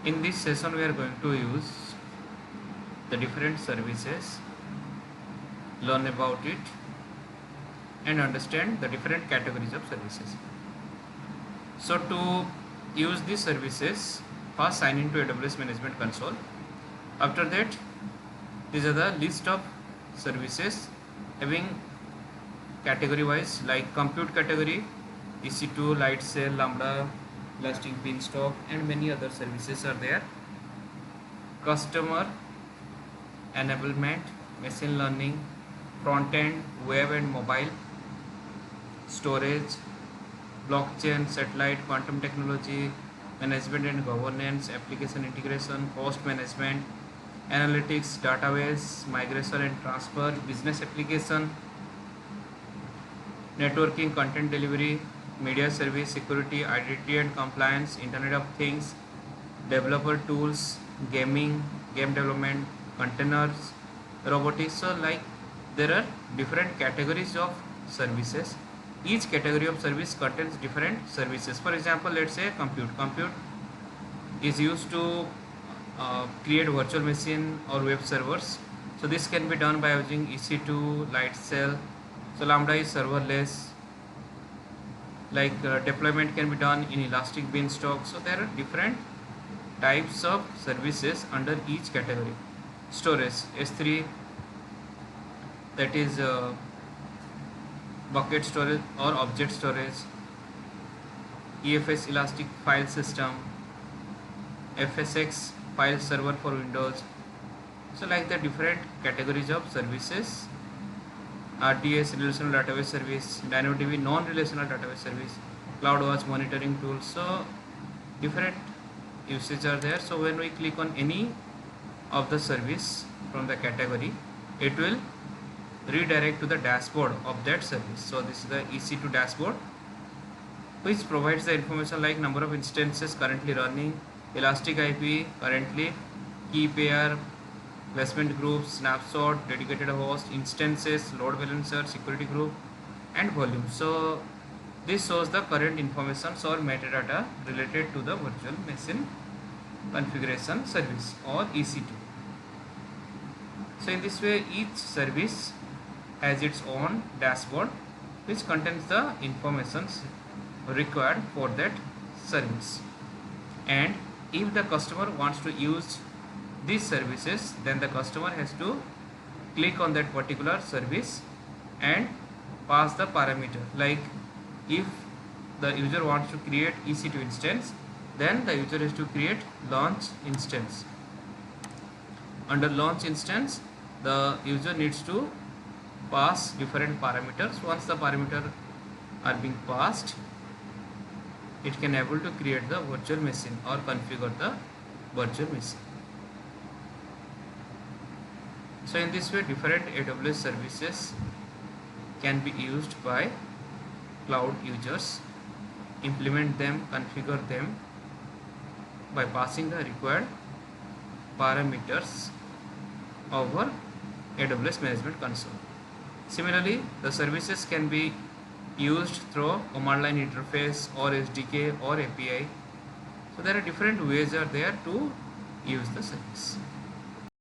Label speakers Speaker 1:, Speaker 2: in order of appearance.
Speaker 1: In this session we are going to use the different services, learn about it and understand the different categories of services. So to use these services, first sign into AWS Management Console. After that, these are the list of services having category wise, like compute category, EC2, Lightsail, Lambda, Elastic Beanstalk and many other services are there. Customer enablement, machine learning, front end, web and mobile, storage, blockchain, satellite, quantum technology, management and governance, application integration, cost management, analytics, database, migration and transfer, business application, networking, content delivery, media service, security, identity and compliance, Internet of Things, developer tools, gaming, game development, containers, robotics. So like there are different categories of services. Each category of service contains different services. For example, let's say compute is used to create virtual machine or web servers. So this can be done by using EC2, Lightsail. So Lambda is serverless. Like deployment can be done in Elastic Beanstalk. So there are different types of services under each category. Storage, S3, that is bucket storage or object storage, EFS Elastic File System, FSX file server for Windows. So like the different categories of services, RDS relational database service, DynamoDB non-relational database service, CloudWatch monitoring tools. So different usage are there. So when we click on any of the service from the category, it will redirect to the dashboard of that service. So this is the EC2 dashboard, which provides the information like number of instances currently running, Elastic IP currently, key pair, placement group, snapshot, dedicated host, instances, load balancer, security group and volume. So this shows the current information or metadata related to the virtual machine configuration service or EC2. So in this way, each service has its own dashboard which contains the information required for that service. And if the customer wants to use these services, then the customer has to click on that particular service and pass the parameter. Like if the user wants to create EC2 instance, then the user has to create launch instance. Under launch instance, the user needs to pass different parameters. Once the parameters are being passed, it can able to create the virtual machine or configure the virtual machine. So in this way, different AWS services can be used by cloud users, implement them, configure them by passing the required parameters over AWS Management Console. Similarly, the services can be used through command line interface or SDK or API. So there are different ways are there to use the service.